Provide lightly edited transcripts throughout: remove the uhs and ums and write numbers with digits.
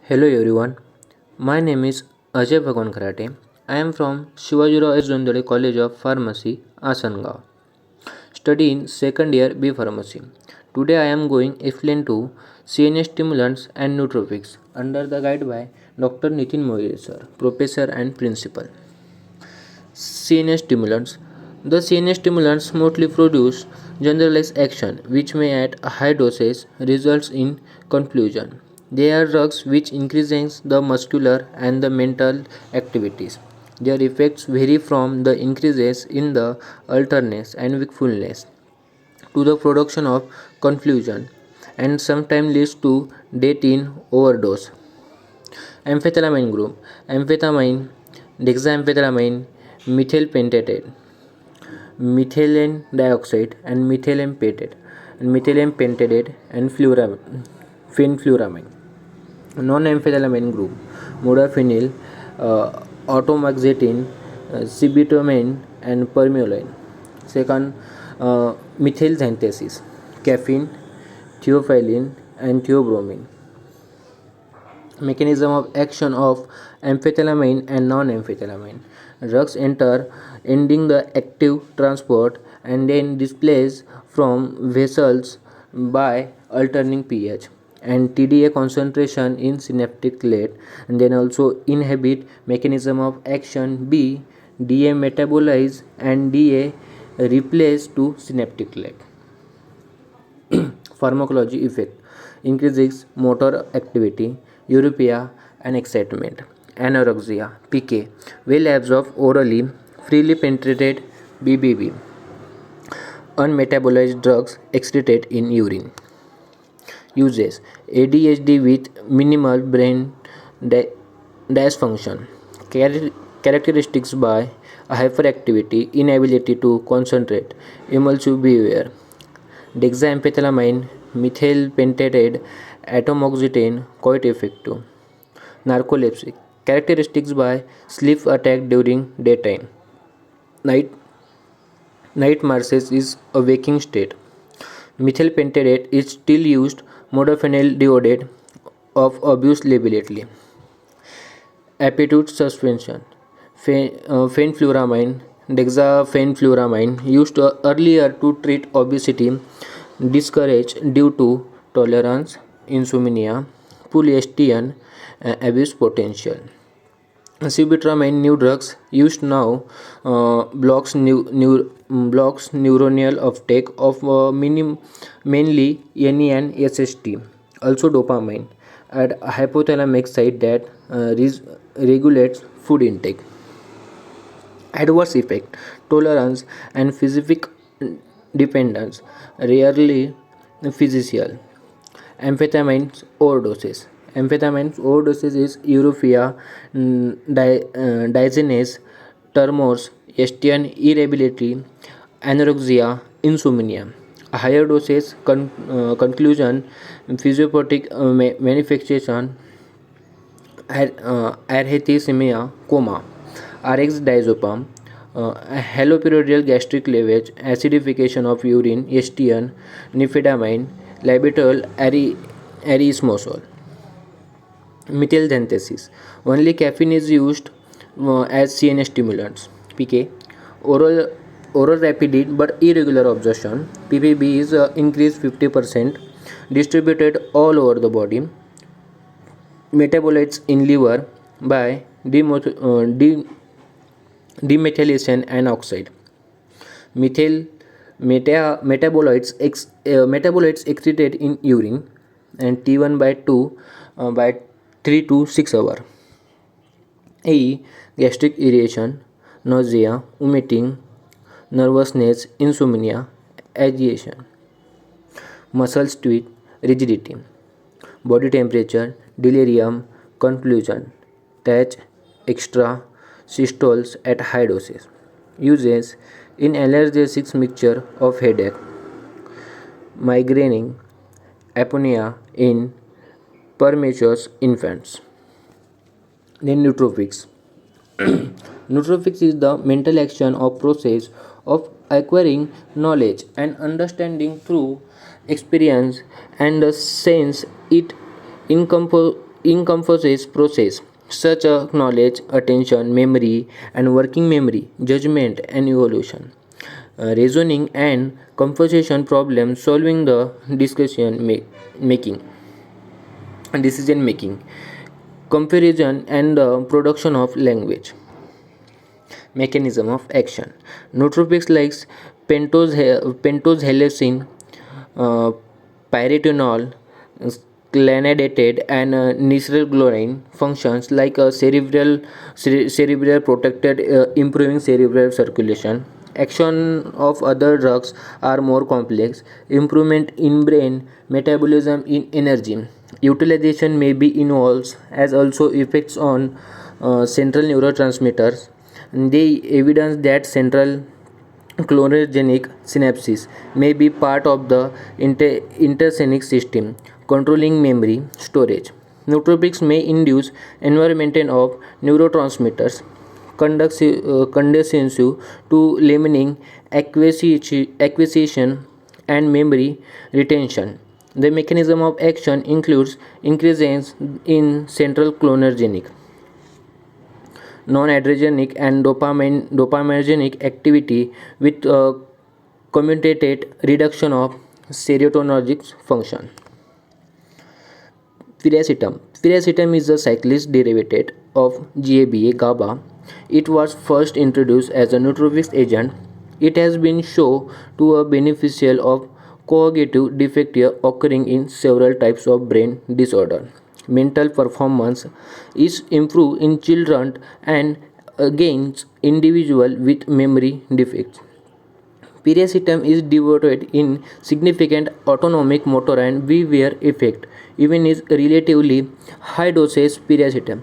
Hello everyone, my name is Ajay Bhagawan Kharate. I am from Shivajirao Jondhale College of Pharmacy, Asangam, studying second year B Pharmacy. Today I am going to explain to Cns Stimulants and Nootropics under the guide by Dr. Nitin Moire sir, Professor and Principal. Cns Stimulants. The Cns Stimulants mostly produce generalized action which may at high doses results in confusion. They are drugs which increases the muscular and the mental activities. Their effects vary from the increases in the alertness and wakefulness to the production of confusion and sometimes leads to death in overdose. Amphetamine group: amphetamine, dexamphetamine, methyl pentate, methylene dioxide, and methylene pentate, and fenfluramine. Non-amphetamine group: modafinil, atomoxetine, sibutramine, and permolene. Second, methyl synthesis: caffeine, theophylline, and theobromine. Mechanism of action of amphetamine and non-amphetamine. Drugs enter, ending the active transport, and then displace from vessels by alternating pH and TDA concentration in synaptic cleft, and then also inhibit mechanism of action B, DA metabolize and DA replace to synaptic cleft. Pharmacology effect: increases motor activity, euphoria and excitement. Anorexia (PK), well absorbed orally, freely penetrated BBB. Unmetabolized drugs excreted in urine. Uses: ADHD with minimal brain dysfunction. Characteristics by hyperactivity, inability to concentrate, impulsive behavior. Dexamphetamine, methyl pentate, atomoxetine quite effective. Narcolepsy. Characteristics by sleep attack during daytime. Night Nightmares is a waking state. Methyl pentate is still used. Modafinil diodate of abuse liability. Appetite suspension. Fenfluramine, dexafenfluramine used earlier to treat obesity, discouraged due to tolerance, insomnia, polyestion, abuse potential. Sibutramine, new drugs used now, blocks neuronal uptake of mainly Ne and SST. Also dopamine at hypothalamic site that regulates food intake. Adverse effect: tolerance and physical dependence, rarely physical. Amphetamines overdoses is euphoria, dizziness, tremors, Estian irritability, anorexia, insomnia. Higher doses conclusion, physiopathic manifestation, arrhythmia, coma. RX diazepam, haloperidol gastric lavage, acidification of urine, Estian, nifedamine, labital erythritol. Methyl synthesis. Only caffeine is used as CNS stimulants. PK. Oral oral rapid but irregular absorption. PPB is increased 50%, distributed all over the body. Metabolites in liver by demethylation and oxide. Methyl metabolites excreted in urine and T1 by 2 by 3 to 6 hours. A. Gastric irritation, nausea, vomiting, nervousness, insomnia, agitation. Muscles twitch, rigidity. Body temperature, delirium, confusion, touch, extra systoles at high doses. Uses: in analgesic mixture of headache, migraine, apnea in premature infants. Then nootropics. Nootropics is the mental action or process of acquiring knowledge and understanding through experience and the sense. It encompasses process such as knowledge, attention, memory, and working memory, judgment, and evolution. Reasoning and conversation problem solving, the making decision making, comparison, and the production of language. Mechanism of action. Nootropics like pentose heliosin, uh, pyretinol, clanadated, and nitroglycerin functions like a cerebral protected, improving cerebral circulation. Action of other drugs are more complex. Improvement in brain metabolism in energy. Utilization may be involves as also effects on central neurotransmitters. The evidence that central clonogenic synapses may be part of the intersonic system controlling memory storage. Nootropics may induce environment of neurotransmitters conducive to limiting acquisition and memory retention. The mechanism of action includes increases in central clonogenic, non-adrenergic, and dopaminergic activity with commutated reduction of serotonergic function. Piracetam. Piracetam is a cyclist derivative of GABA. It was first introduced as a nootropic agent. It has been shown to be beneficial of cognitive defect occurring in several types of brain disorder. Mental performance is improved in children and against individuals with memory defects. Piracetam is devoted in significant autonomic motor and behavior effect. Even is relatively high doses piracetam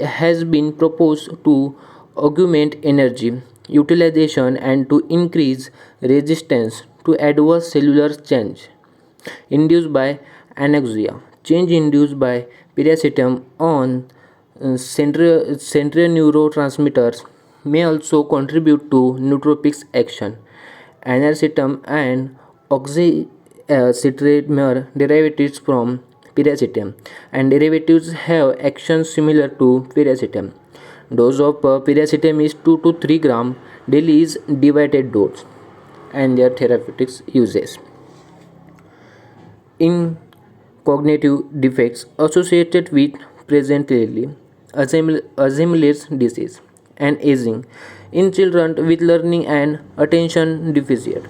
has been proposed to augment energy utilization and to increase resistance to adverse cellular change induced by anorexia. Change induced by piracetam on central neurotransmitters may also contribute to nootropics action. Anacetam and oxycitrate derivatives from piracetam, and derivatives have actions similar to piracetam. Dose of piracetam is 2 to 3 gram daily is divided dose, and their therapeutics uses. In cognitive defects associated with presently Alzheimer's disease and aging in children with learning and attention deficit,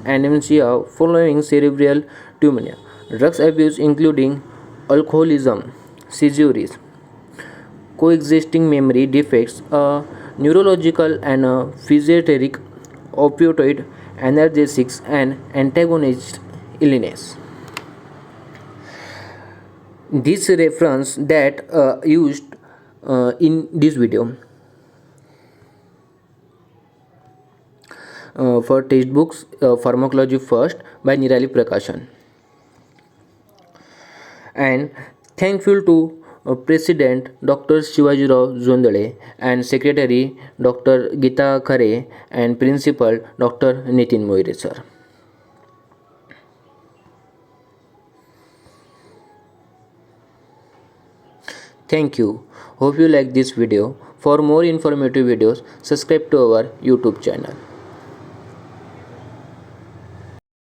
anemia following cerebral tumor, drugs abuse including alcoholism, seizures, coexisting memory defects, a neurological and a physiatric opioid analgesics and antagonist illness. This reference that used in this video for textbooks, Pharmacology first by Nirali Prakashan, and thankful to President Dr. Shivajirao Jondhale and Secretary Dr. Gita Khare and Principal Dr. Nitin Moire sir. Thank you. Hope you like this video. For more informative videos, subscribe to our YouTube channel.